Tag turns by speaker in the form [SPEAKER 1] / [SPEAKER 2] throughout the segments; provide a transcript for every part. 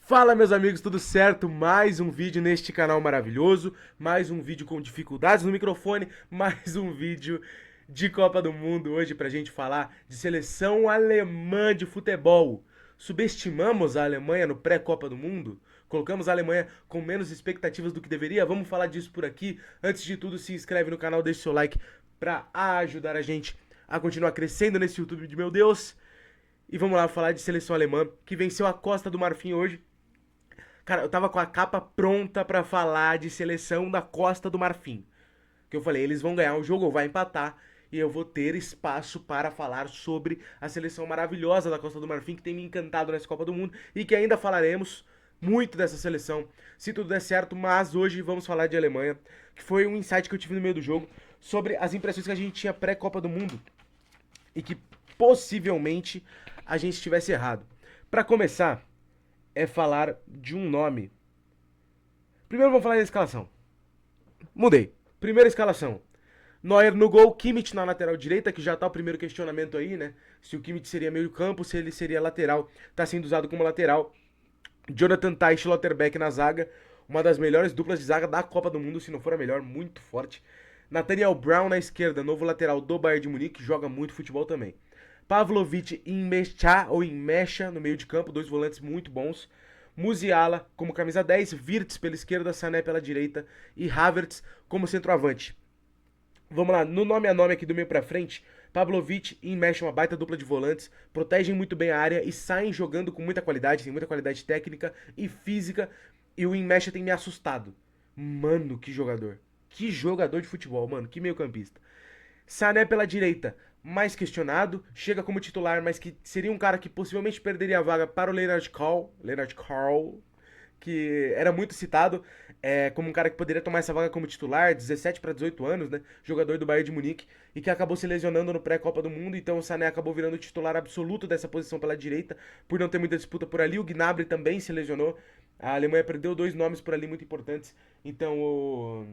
[SPEAKER 1] Fala meus amigos, tudo certo? Mais um vídeo neste canal maravilhoso, mais um vídeo com dificuldades no microfone, mais um vídeo de Copa do Mundo hoje pra gente falar de seleção alemã de futebol. Subestimamos a Alemanha no pré-Copa do Mundo? Colocamos a Alemanha com menos expectativas do que deveria? Vamos falar disso por aqui. Antes de tudo, se inscreve no canal, deixa seu like pra ajudar a gente a continuar crescendo nesse YouTube de meu Deus. E vamos lá falar de seleção alemã que venceu a Costa do Marfim hoje. Cara, eu tava com a capa pronta pra falar de seleção da Costa do Marfim. Que eu falei, eles vão ganhar o jogo ou vai empatar. E eu vou ter espaço para falar sobre a seleção maravilhosa da Costa do Marfim, que tem me encantado nessa Copa do Mundo. E que ainda falaremos muito dessa seleção, se tudo der certo. Mas hoje vamos falar de Alemanha, que foi um insight que eu tive no meio do jogo, sobre as impressões que a gente tinha pré-Copa do Mundo. E que possivelmente a gente estivesse errado. Pra começar, é falar de um nome. Primeiro vamos falar da escalação. Mudei. Primeira escalação. Neuer no gol, Kimmich na lateral direita, que já tá o primeiro questionamento aí, né? Se o Kimmich seria meio campo, se ele seria lateral. Tá sendo usado como lateral. Jonathan Tah e Schlotterbeck na zaga. Uma das melhores duplas de zaga da Copa do Mundo, se não for a melhor, muito forte. Nathaniel Brown na esquerda, novo lateral do Bayern de Munique, joga muito futebol também. Pavlovic e Mecha no meio de campo, dois volantes muito bons. Musiala como camisa 10, Wirtz pela esquerda, Sané pela direita e Havertz como centroavante. Vamos lá, no nome a nome aqui do meio pra frente, Pavlovic e Mecha, uma baita dupla de volantes, protegem muito bem a área e saem jogando com muita qualidade, tem muita qualidade técnica e física, e o Mecha tem me assustado. Mano, que jogador. Que jogador de futebol, mano, que meio campista. Sané pela direita, mais questionado, chega como titular, mas que seria um cara que possivelmente perderia a vaga para o Leonard Carl, que era muito citado como um cara que poderia tomar essa vaga como titular, 17 para 18 anos, né? Jogador do Bayern de Munique, e que acabou se lesionando no pré-Copa do Mundo, então o Sané acabou virando o titular absoluto dessa posição pela direita, por não ter muita disputa por ali. O Gnabry também se lesionou, a Alemanha perdeu dois nomes por ali muito importantes, então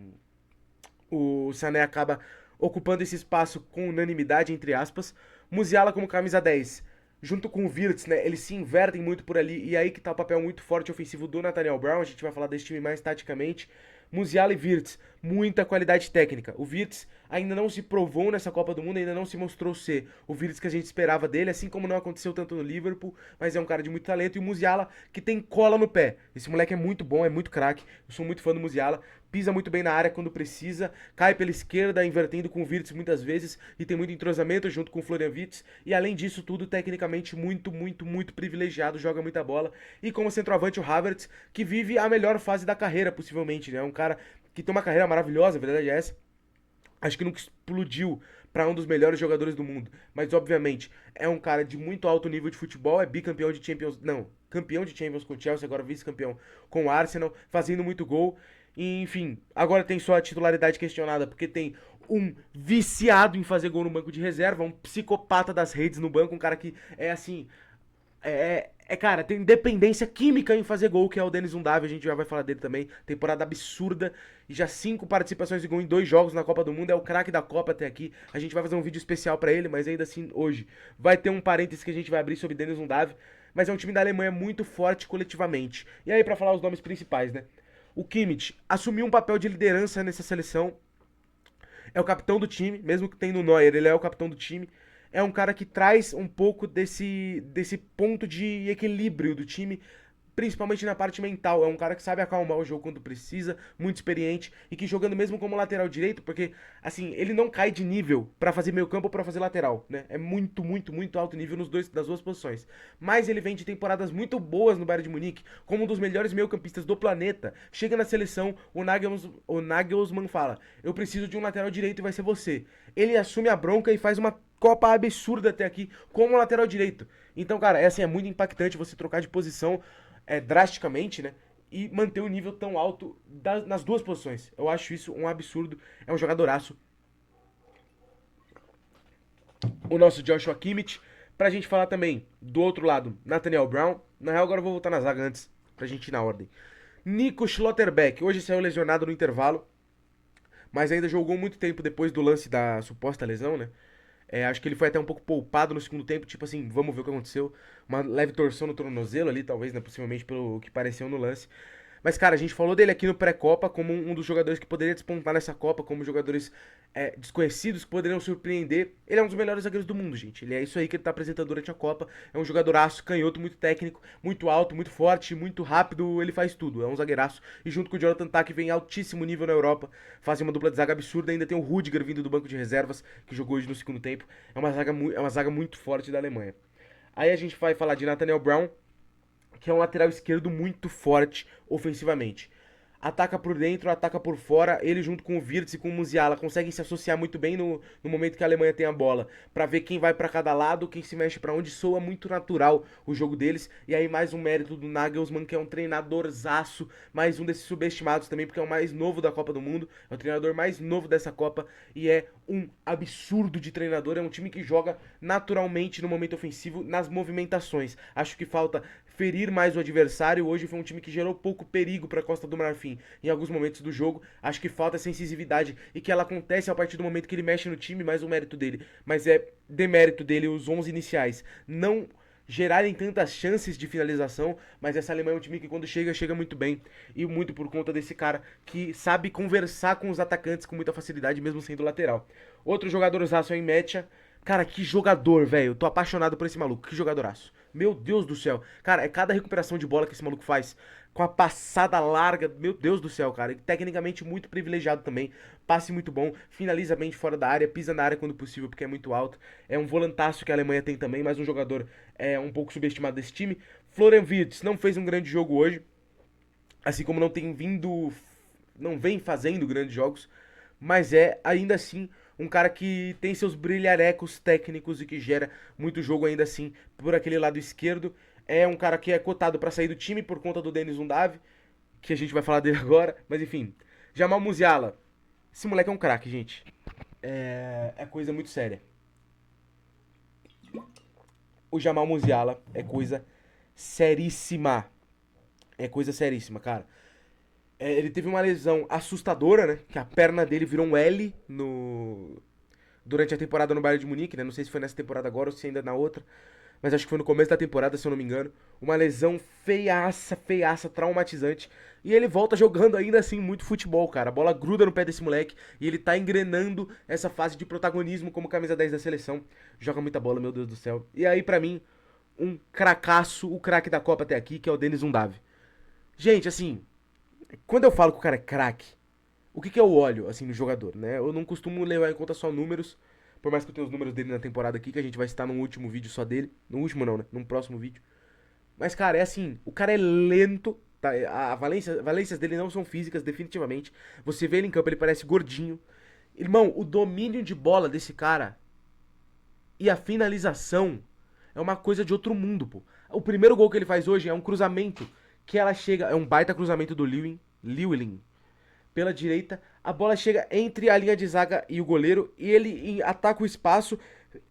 [SPEAKER 1] o Sané acaba ocupando esse espaço com unanimidade, entre aspas. Musiala como camisa 10, junto com o Wirtz, né? Eles se invertem muito por ali, e aí que tá o papel muito forte ofensivo do Nathaniel Brown. A gente vai falar desse time mais taticamente. Musiala e Wirtz, muita qualidade técnica. O Wirtz ainda não se provou nessa Copa do Mundo, ainda não se mostrou ser o Wirtz que a gente esperava dele, assim como não aconteceu tanto no Liverpool, mas é um cara de muito talento. E o Musiala, que tem cola no pé. Esse moleque é muito bom, é muito craque. Eu sou muito fã do Musiala. Pisa muito bem na área quando precisa, cai pela esquerda, invertendo com o Wirtz muitas vezes, e tem muito entrosamento junto com o Florian Wirtz. E além disso tudo, tecnicamente muito privilegiado, joga muita bola. E como centroavante, o Havertz, que vive a melhor fase da carreira, possivelmente, né? É um cara que tem uma carreira maravilhosa, a verdade é essa. Acho que nunca explodiu para um dos melhores jogadores do mundo, mas obviamente é um cara de muito alto nível de futebol, é bicampeão de Champions, não, campeão de Champions com o Chelsea, agora vice-campeão com o Arsenal, fazendo muito gol. E, enfim, agora tem só a titularidade questionada porque tem um viciado em fazer gol no banco de reserva, um psicopata das redes no banco, um cara que é assim, cara, tem dependência química em fazer gol, que é o Denis Undav, a gente já vai falar dele também. Temporada absurda, e já 5 participações de gol em 2 jogos na Copa do Mundo, é o craque da Copa até aqui. A gente vai fazer um vídeo especial pra ele, mas ainda assim, hoje, vai ter um parênteses que a gente vai abrir sobre Denis Undav. Mas é um time da Alemanha muito forte coletivamente. E aí, pra falar os nomes principais, né? O Kimmich assumiu um papel de liderança nessa seleção, é o capitão do time, mesmo que tenha no Neuer, ele é o capitão do time. É um cara que traz um pouco desse ponto de equilíbrio do time, principalmente na parte mental. É um cara que sabe acalmar o jogo quando precisa, muito experiente, e que jogando mesmo como lateral direito, porque assim, ele não cai de nível pra fazer meio campo ou pra fazer lateral, né? É muito alto nível nas duas posições. Mas ele vem de temporadas muito boas no Bayern de Munique, como um dos melhores meio-campistas do planeta. Chega na seleção, o Nagelsmann fala: "Eu preciso de um lateral direito e vai ser você". Ele assume a bronca e faz uma Copa absurda até aqui como lateral direito. Então, cara, é muito impactante você trocar de posição drasticamente, né? E manter o nível tão alto nas duas posições. Eu acho isso um absurdo. É um jogadoraço. O nosso Joshua Kimmich. Pra gente falar também do outro lado, Nathaniel Brown. Na real, agora eu vou voltar na zaga antes, pra gente ir na ordem. Nico Schlotterbeck. Hoje saiu lesionado no intervalo, mas ainda jogou muito tempo depois do lance da suposta lesão, né? Acho que ele foi até um pouco poupado no segundo tempo, tipo assim, vamos ver o que aconteceu. Uma leve torção no tornozelo ali, talvez, né, possivelmente pelo que pareceu no lance. Mas, cara, a gente falou dele aqui no pré-Copa como um dos jogadores que poderia despontar nessa Copa, como jogadores desconhecidos que poderiam surpreender. Ele é um dos melhores zagueiros do mundo, gente. Ele é isso aí que ele tá apresentando durante a Copa. É um jogadoraço, canhoto, muito técnico, muito alto, muito forte, muito rápido. Ele faz tudo. É um zagueiraço. E junto com o Jonathan Tah, que vem em altíssimo nível na Europa, fazem uma dupla de zaga absurda. Ainda tem o Rudiger vindo do banco de reservas, que jogou hoje no segundo tempo. É uma zaga muito forte da Alemanha. Aí a gente vai falar de Nathaniel Brown, que é um lateral esquerdo muito forte ofensivamente. Ataca por dentro, ataca por fora. Ele junto com o Wirtz e com o Musiala conseguem se associar muito bem no momento que a Alemanha tem a bola, para ver quem vai para cada lado, quem se mexe para onde. Soa muito natural o jogo deles. E aí mais um mérito do Nagelsmann, que é um treinadorzaço, mais um desses subestimados também, porque é o mais novo da Copa do Mundo, é o treinador mais novo dessa Copa e é um absurdo de treinador. É um time que joga naturalmente no momento ofensivo, nas movimentações. Acho que falta ferir mais o adversário. Hoje foi um time que gerou pouco perigo para a Costa do Marfim em alguns momentos do jogo. Acho que falta essa incisividade e que ela acontece a partir do momento que ele mexe no time, mais um mérito dele. Mas é demérito dele os 11 iniciais não gerarem tantas chances de finalização, mas essa Alemanha é um time que quando chega, chega muito bem, e muito por conta desse cara que sabe conversar com os atacantes com muita facilidade, mesmo sendo lateral. Outro jogadorzaço é em Mecha. Cara, que jogador, velho. Tô apaixonado por esse maluco. Que jogadoraço. Meu Deus do céu. Cara, é cada recuperação de bola que esse maluco faz. Com a passada larga. Meu Deus do céu, cara. Tecnicamente muito privilegiado também. Passe muito bom. Finaliza bem de fora da área. Pisa na área quando possível, porque é muito alto. É um volantaço que a Alemanha tem também. Mas um jogador um pouco subestimado desse time. Florian Wirtz não fez um grande jogo hoje. Assim como não tem vindo. Não vem fazendo grandes jogos. Mas é, ainda assim, um cara que tem seus brilharecos técnicos e que gera muito jogo ainda assim por aquele lado esquerdo. É um cara que é cotado para sair do time por conta do Denis Undav, que a gente vai falar dele agora, mas enfim. Jamal Musiala. Esse moleque é um craque, gente. É coisa muito séria. O Jamal Musiala é coisa seríssima. É coisa seríssima, cara. Ele teve uma lesão assustadora, né? Que a perna dele virou um L durante a temporada no Bayern de Munique, né? Não sei se foi nessa temporada agora ou se ainda na outra. Mas acho que foi no começo da temporada, se eu não me engano. Uma lesão feiaça, feiaça, traumatizante. E ele volta jogando ainda assim muito futebol, cara. A bola gruda no pé desse moleque e ele tá engrenando essa fase de protagonismo como camisa 10 da seleção. Joga muita bola, meu Deus do céu. E aí, pra mim, um cracaço, o craque da Copa até aqui, que é o Denis Undav. Gente, assim, quando eu falo que o cara é craque, o que eu olho, assim, no jogador, né? Eu não costumo levar em conta só números, por mais que eu tenha os números dele na temporada aqui, que a gente vai citar num último vídeo só dele. No último não, né? Num próximo vídeo. Mas, cara, é assim, o cara é lento, tá? Valências dele não são físicas, definitivamente. Você vê ele em campo, ele parece gordinho. Irmão, o domínio de bola desse cara e a finalização é uma coisa de outro mundo, pô. O primeiro gol que ele faz hoje é um cruzamento que ela chega, é um baita cruzamento do Llewellyn pela direita, a bola chega entre a linha de zaga e o goleiro e ele ataca o espaço,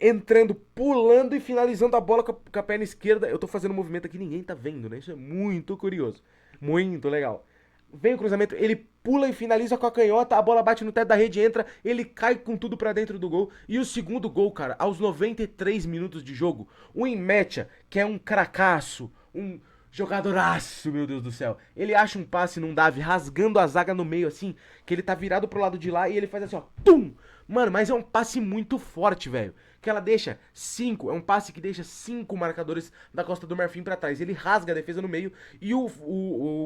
[SPEAKER 1] entrando, pulando e finalizando a bola com a perna esquerda. Eu tô fazendo um movimento aqui, ninguém tá vendo, né? Isso é muito curioso, muito legal. Vem o cruzamento, ele pula e finaliza com a canhota, a bola bate no teto da rede, entra, ele cai com tudo pra dentro do gol. E o segundo gol, cara, aos 93 minutos de jogo, o Nmecha, que é um cracaço, um jogadoraço, meu Deus do céu. Ele acha um passe num Davi, rasgando a zaga no meio, assim, que ele tá virado pro lado de lá e ele faz assim, ó, tum! Mano, mas é um passe muito forte, velho. Que ela deixa 5, é um passe que deixa 5 marcadores da Costa do Marfim pra trás. Ele rasga a defesa no meio e o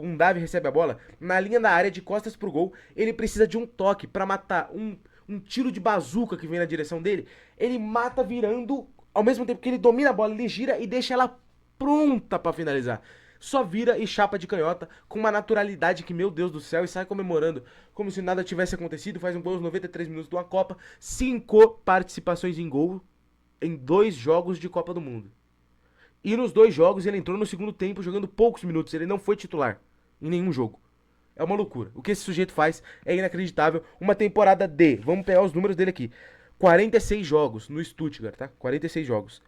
[SPEAKER 1] Undav recebe a bola na linha da área de costas pro gol. Ele precisa de um toque pra matar um tiro de bazuca que vem na direção dele. Ele mata virando, ao mesmo tempo que ele domina a bola, ele gira e deixa ela pronta pra finalizar. Só vira e chapa de canhota com uma naturalidade que, meu Deus do céu, e sai comemorando como se nada tivesse acontecido. Faz um gol aos 93 minutos de uma Copa, 5 participações em gol em 2 jogos de Copa do Mundo. E nos 2 jogos ele entrou no segundo tempo jogando poucos minutos, ele não foi titular em nenhum jogo. É uma loucura. O que esse sujeito faz é inacreditável. Uma temporada de, vamos pegar os números dele aqui, 46 jogos no Stuttgart, tá? 46 jogos.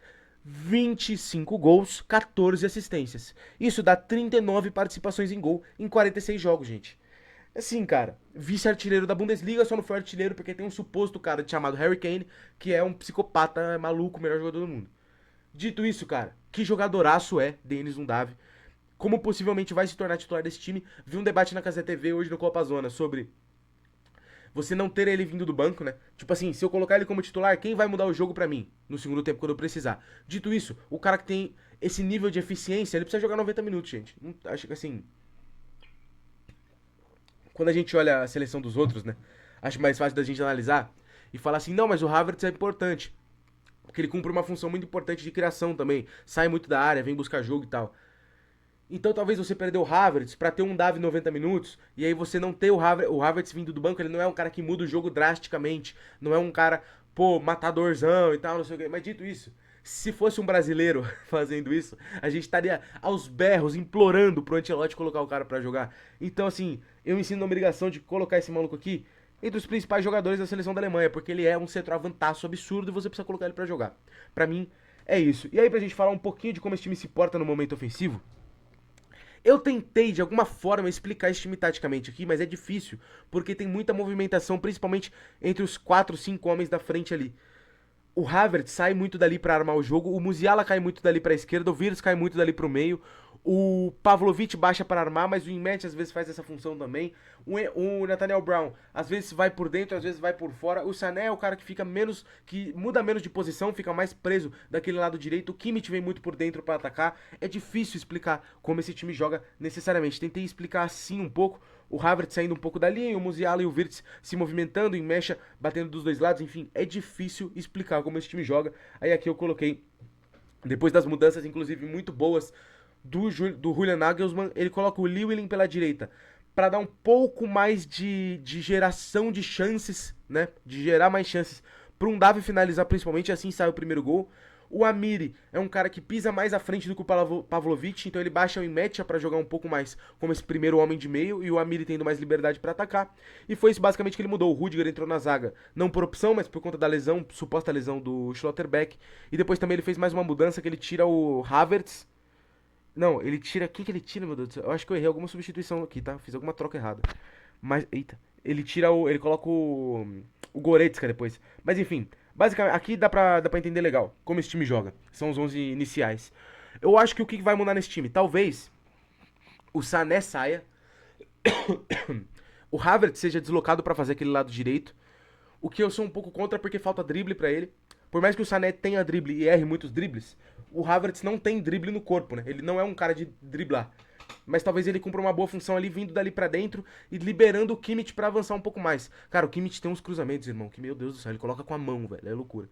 [SPEAKER 1] 25 gols, 14 assistências. Isso dá 39 participações em gol em 46 jogos, gente. Assim, cara, vice-artilheiro da Bundesliga, só não foi artilheiro porque tem um suposto cara chamado Harry Kane, que é um psicopata maluco, o melhor jogador do mundo. Dito isso, cara, que jogadoraço é Denis Undav. Como possivelmente vai se tornar titular desse time. Vi um debate na Casa TV hoje no Copa Zona sobre você não ter ele vindo do banco, né? Tipo assim, se eu colocar ele como titular, quem vai mudar o jogo pra mim no segundo tempo quando eu precisar? Dito isso, o cara que tem esse nível de eficiência, ele precisa jogar 90 minutos, gente. Acho que assim, quando a gente olha a seleção dos outros, né? Acho mais fácil da gente analisar e falar assim, não, mas o Havertz é importante. Porque ele cumpre uma função muito importante de criação também. Sai muito da área, vem buscar jogo e tal. Então talvez você perdeu o Havertz pra ter um Davi 90 minutos e aí você não ter o Havertz vindo do banco, ele não é um cara que muda o jogo drasticamente, não é um cara, pô, matadorzão e tal, não sei o quê. Mas dito isso, se fosse um brasileiro fazendo isso, a gente estaria aos berros implorando pro Ancelotti colocar o cara pra jogar. Então assim, eu me sinto na obrigação de colocar esse maluco aqui entre os principais jogadores da seleção da Alemanha, porque ele é um centroavantaço absurdo e você precisa colocar ele pra jogar. Pra mim, é isso. E aí pra gente falar um pouquinho de como esse time se porta no momento ofensivo, eu tentei de alguma forma explicar esse time taticamente aqui, mas é difícil, porque tem muita movimentação, principalmente entre os 4, 5 homens da frente ali. O Havertz sai muito dali pra armar o jogo, o Musiala cai muito dali pra esquerda, o Wirtz cai muito dali pro meio, o Pavlovic baixa para armar, mas o Inmet às vezes faz essa função também. O Nathaniel Brown às vezes vai por dentro, às vezes vai por fora. O Sané é o cara que fica menos, que muda menos de posição, fica mais preso daquele lado direito. O Kimmich vem muito por dentro para atacar. É difícil explicar como esse time joga necessariamente. Tentei explicar assim um pouco. O Havertz saindo um pouco da linha, o Musiala e o Wirtz se movimentando, em mecha, batendo dos dois lados. Enfim, é difícil explicar como esse time joga. Aí aqui eu coloquei, depois das mudanças, inclusive, muito boas do Julian Nagelsmann, ele coloca o Lewin pela direita para dar um pouco mais de geração de chances, né? De gerar mais chances para um Davi finalizar, principalmente, assim sai o primeiro gol. O Amiri é um cara que pisa mais à frente do que o Pavlovic, então ele baixa o Imetia para jogar um pouco mais como esse primeiro homem de meio, e o Amiri tendo mais liberdade para atacar. E foi isso basicamente que ele mudou. O Rudiger entrou na zaga, não por opção, mas por conta da lesão, suposta lesão do Schlotterbeck. E depois também ele fez mais uma mudança, que ele tira o Havertz. Não, ele tira. Quem que ele tira, meu Deus do céu? Eu acho que eu errei alguma substituição aqui, tá? Fiz alguma troca errada. Mas, eita. Ele tira o. Ele coloca o Goretzka depois. Mas enfim, basicamente, aqui dá pra entender legal como esse time joga. São os 11 iniciais. Eu acho que o que vai mudar nesse time? Talvez o Sané saia. O Havertz seja deslocado pra fazer aquele lado direito. O que eu sou um pouco contra porque falta drible pra ele. Por mais que o Sané tenha drible e erre muitos dribles, o Havertz não tem drible no corpo, né? Ele não é um cara de driblar. Mas talvez ele cumpra uma boa função ali, vindo dali pra dentro e liberando o Kimmich pra avançar um pouco mais. Cara, o Kimmich tem uns cruzamentos, irmão, que meu Deus do céu, ele coloca com a mão, velho, é loucura.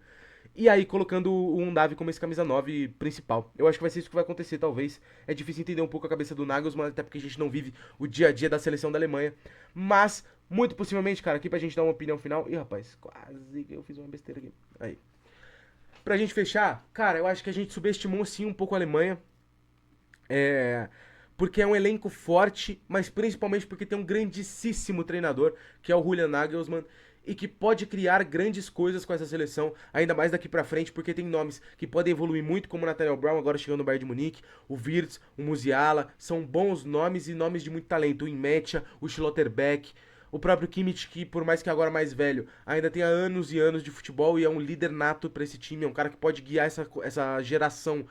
[SPEAKER 1] E aí, colocando o Undav como esse camisa 9 principal. Eu acho que vai ser isso que vai acontecer, talvez. É difícil entender um pouco a cabeça do Nagelsmann, até porque a gente não vive o dia a dia da seleção da Alemanha. Mas, muito possivelmente, cara, aqui pra gente dar uma opinião final. Ih, rapaz, quase que eu fiz uma besteira aqui. Aí. Pra gente fechar, cara, eu acho que a gente subestimou sim um pouco a Alemanha. É. Porque é um elenco forte, mas principalmente porque tem um grandíssimo treinador, que é o Julian Nagelsmann, e que pode criar grandes coisas com essa seleção, ainda mais daqui pra frente, porque tem nomes que podem evoluir muito, como o Nathaniel Brown, agora chegando no Bayern de Munique, o Wirtz, o Musiala, são bons nomes e nomes de muito talento, o Imetia, o Schlotterbeck, o próprio Kimmich, que por mais que agora mais velho, ainda tenha anos e anos de futebol e é um líder nato pra esse time, é um cara que pode guiar essa geração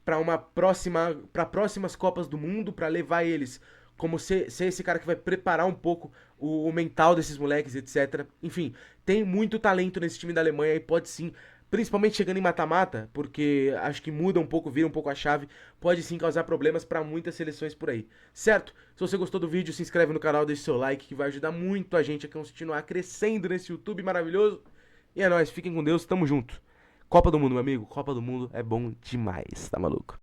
[SPEAKER 1] para uma próxima, para próximas Copas do Mundo, para levar eles como ser esse cara que vai preparar um pouco o mental desses moleques, etc. Enfim, tem muito talento nesse time da Alemanha e pode sim, principalmente chegando em mata-mata, porque acho que muda um pouco, vira um pouco a chave, pode sim causar problemas para muitas seleções por aí, certo? Se você gostou do vídeo, se inscreve no canal, deixa seu like, que vai ajudar muito a gente a continuar crescendo nesse YouTube maravilhoso. E é nóis, fiquem com Deus, tamo junto. Copa do Mundo, meu amigo, Copa do Mundo é bom demais, tá maluco?